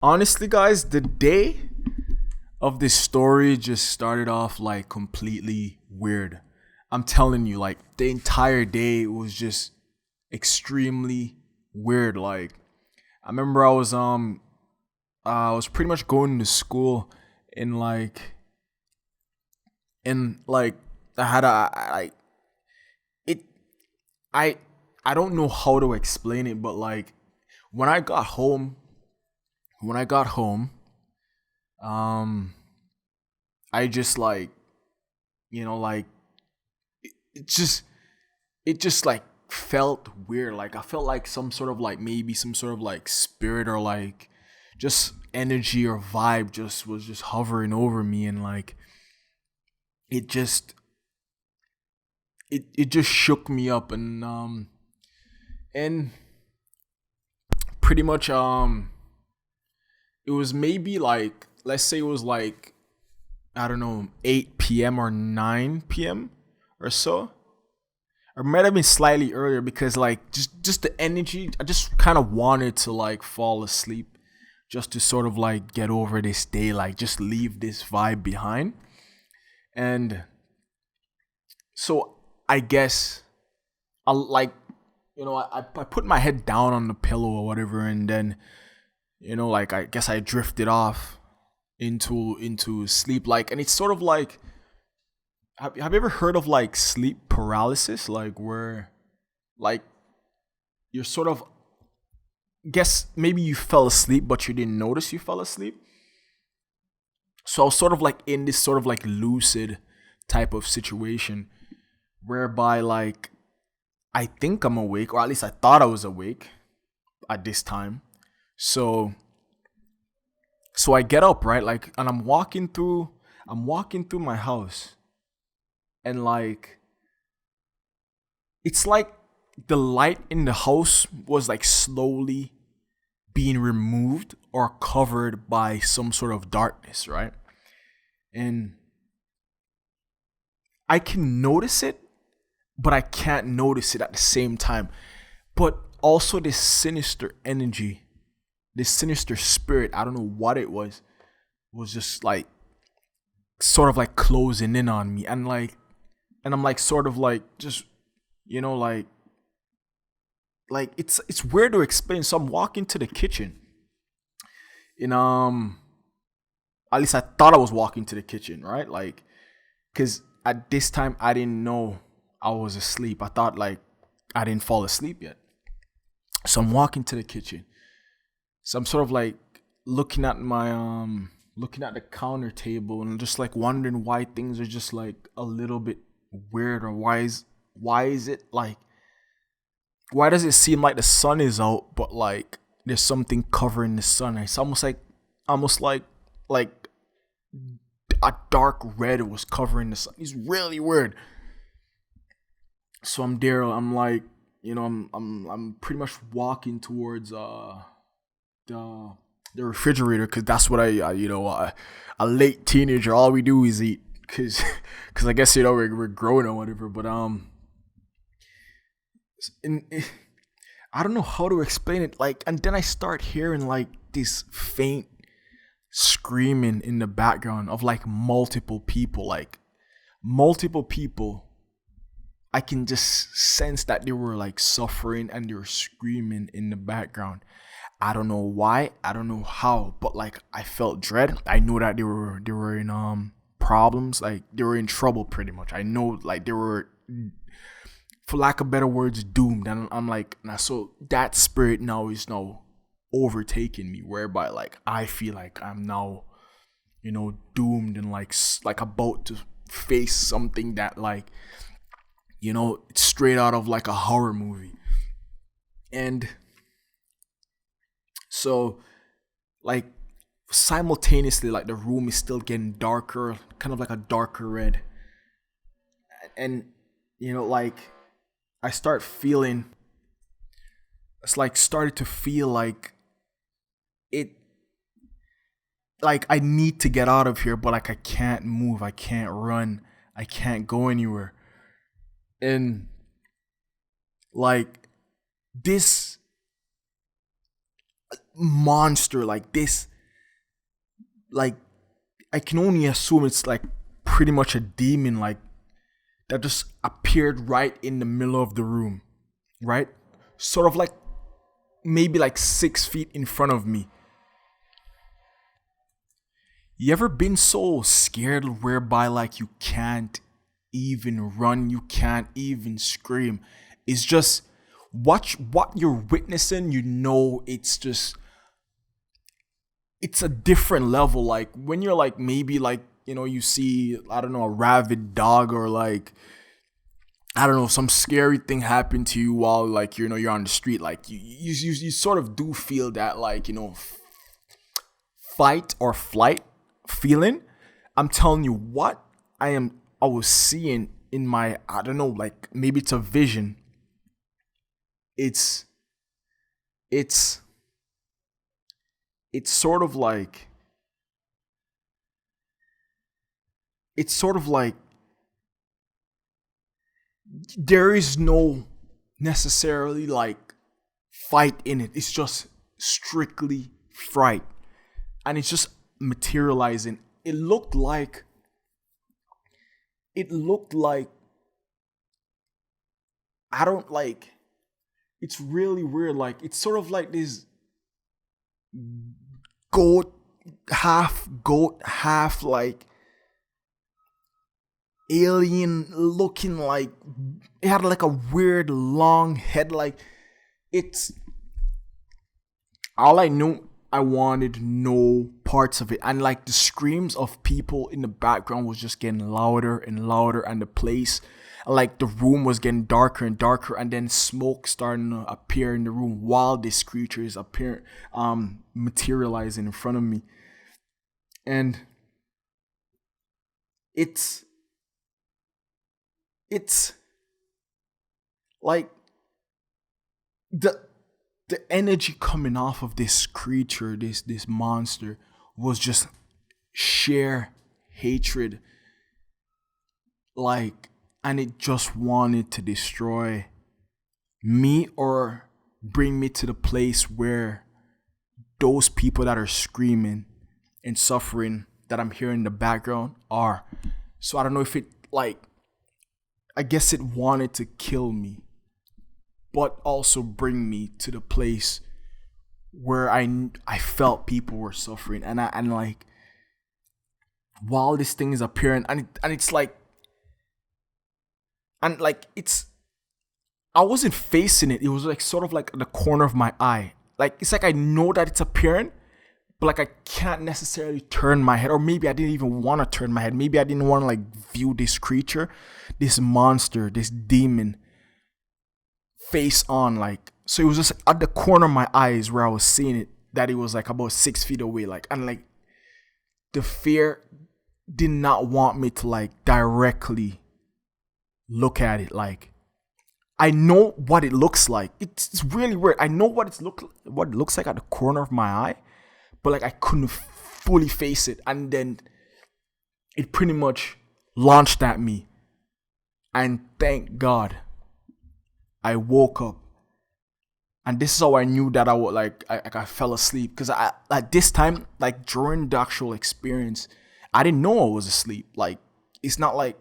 Honestly, guys, the day of this story just started off like completely weird. I'm telling you, like the entire day was just extremely weird. Like I remember I was pretty much going to school in like I had like it I I don't know how to explain it, but like when I got home, when I got home, um I just like like it just it just like felt weird. Like I felt like some sort of like maybe some sort of like spirit or like just energy or vibe just was just hovering over me, and like it just it just shook me up, and pretty much it was maybe like, let's say it was like, I don't know, 8 p.m. or 9 p.m. or so. Or might have been slightly earlier, because like just the energy, I just kind of wanted to like fall asleep, just to sort of like get over this day, like just leave this vibe behind. And so I guess I like, I put my head down on the pillow or whatever, and then like I guess I drifted off into sleep. Like, and it's sort of like, have you ever heard of like sleep paralysis, like where like you're sort of, guess maybe you fell asleep but you didn't notice you fell asleep. So I was sort of like in this sort of like lucid type of situation, whereby like I think I'm awake, or at least I thought I was awake at this time. So I get up, right? Like, and I'm walking through my house, and like it's like the light in the house was like slowly being removed or covered by some sort of darkness, right? And I can notice it, but I can't notice it at the same time. But also this sinister energy, this sinister spirit, I don't know what it was just like sort of like closing in on me. And I'm like sort of like just, you know, like it's weird to explain. So I'm walking to the kitchen. In At least I thought I was walking to the kitchen, right? Like, cause at this time I didn't know I was asleep. I thought like I didn't fall asleep yet. So I'm walking to the kitchen. So I'm sort of like looking at the counter table, and just like wondering why things are just like a little bit weird, or why is it like, why does it seem like the sun is out but like there's something covering the sun? It's almost like a dark red was covering the sun. It's really weird. So I'm there. I'm like, I'm pretty much walking towards the the refrigerator, because that's what a late teenager, all we do is eat, because I guess we're growing or whatever. But in, I don't know how to explain it. Like, and then I start hearing like this faint screaming in the background of like multiple people. I can just sense that they were like suffering, and they were screaming in the background. I don't know why, I don't know how, but like I felt dread. I know that they were in problems, like they were in trouble pretty much. I know like they were, for lack of better words, doomed. And I'm like, now so that spirit now is now overtaking me, whereby like I feel like I'm now, doomed, and like like about to face something that like, it's straight out of like a horror movie. And so like simultaneously, like the room is still getting darker, kind of like a darker red. And like I start feeling, it's like started to feel like it, like I need to get out of here, but like I can't move, I can't run, I can't go anywhere. And like this monster, like like I can only assume it's like pretty much a demon, like that just appeared right in the middle of the room, right? Sort of like maybe like 6 feet in front of me. You ever been so scared whereby like you can't even run, you can't even scream? It's just watch what you're witnessing, it's a different level. Like when you're like maybe like, you see, I don't know, a rabid dog, or like, I don't know, some scary thing happen to you while like you're on the street. Like you sort of do feel that like, fight or flight feeling. I'm telling you what I was seeing in my, I don't know, like maybe it's a vision. It's it's it's sort of like it's sort of like there is no necessarily like fight in it. It's just strictly fright. And it's just materializing. It looked like I don't like, it's really weird. Like it's sort of like this goat goat, half like alien looking, like it had like a weird long head. Like it's all I knew. I wanted no parts of it. And like the screams of people in the background was just getting louder and louder, and the place, like the room was getting darker and darker, and then smoke starting to appear in the room while this creature is materializing in front of me. And it's like the energy coming off of this creature, this monster, was just sheer hatred. Like, and it just wanted to destroy me or bring me to the place where those people that are screaming and suffering that I'm hearing in the background are. So I don't know if it, like, I guess it wanted to kill me, but also bring me to the place where I felt people were suffering. And like, while this thing is appearing, and it's like, and like it's, I wasn't facing it. It was like sort of like the corner of my eye. Like it's like I know that it's appearing, but like I can't necessarily turn my head, or maybe I didn't even want to turn my head. Maybe I didn't want to like view this creature, this monster, this demon face on. Like, so it was just at the corner of my eyes where I was seeing it, that it was like about 6 feet away. Like, and like the fear did not want me to like directly look at it. Like, I know what it looks like. It's really weird. I know what it looks like at the corner of my eye, but like I couldn't fully face it. And then it pretty much launched at me. And thank God I woke up. And this is how I knew that I would I fell asleep. Because I at this time, like during the actual experience, I didn't know I was asleep. Like, it's not like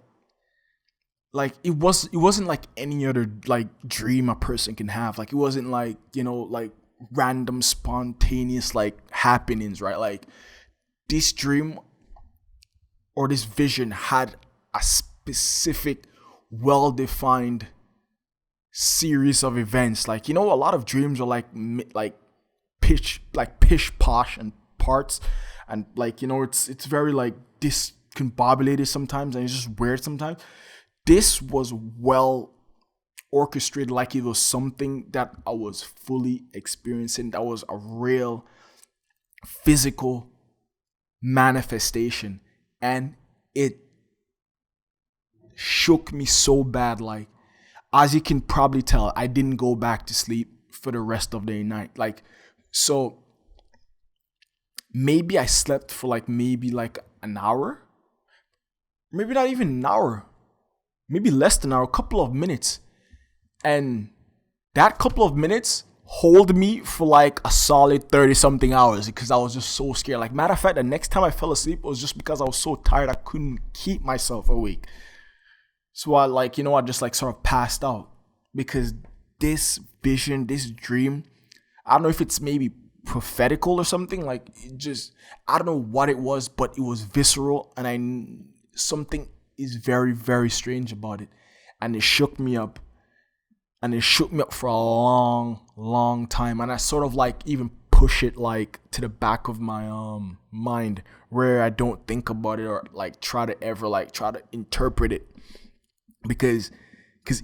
it wasn't like any other like dream a person can have. Like, it wasn't like, like random spontaneous like happenings, right? Like, this dream or this vision had a specific, well-defined series of events. Like, a lot of dreams are like pish posh and parts, and like, it's very like discombobulated sometimes, and it's just weird sometimes. This was well orchestrated, like it was something that I was fully experiencing. That was a real physical manifestation, and it shook me so bad. Like, as you can probably tell, I didn't go back to sleep for the rest of the night. Like, so maybe I slept for like maybe like an hour, maybe not even an hour, maybe less than an hour, a couple of minutes. And that couple of minutes, hold me for like a solid 30 something hours because I was just so scared. Like, matter of fact, the next time I fell asleep was just because I was so tired I couldn't keep myself awake. So I I just like sort of passed out because this vision, this dream, I don't know if it's maybe prophetical or something. Like, I don't know what it was, but it was visceral, and something is very, very strange about it, and it shook me up. And it shook me up for a long, long time. And I sort of like even push it like to the back of my mind where I don't think about it or like try to interpret it. Because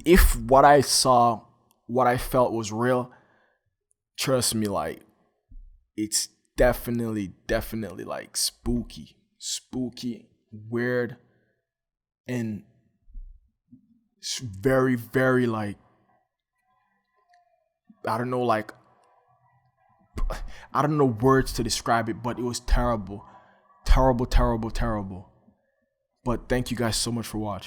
if what I saw, what I felt was real, trust me, like it's definitely like spooky, weird, and it's very, very like, I don't know words to describe it, but it was terrible. Terrible. But thank you guys so much for watching.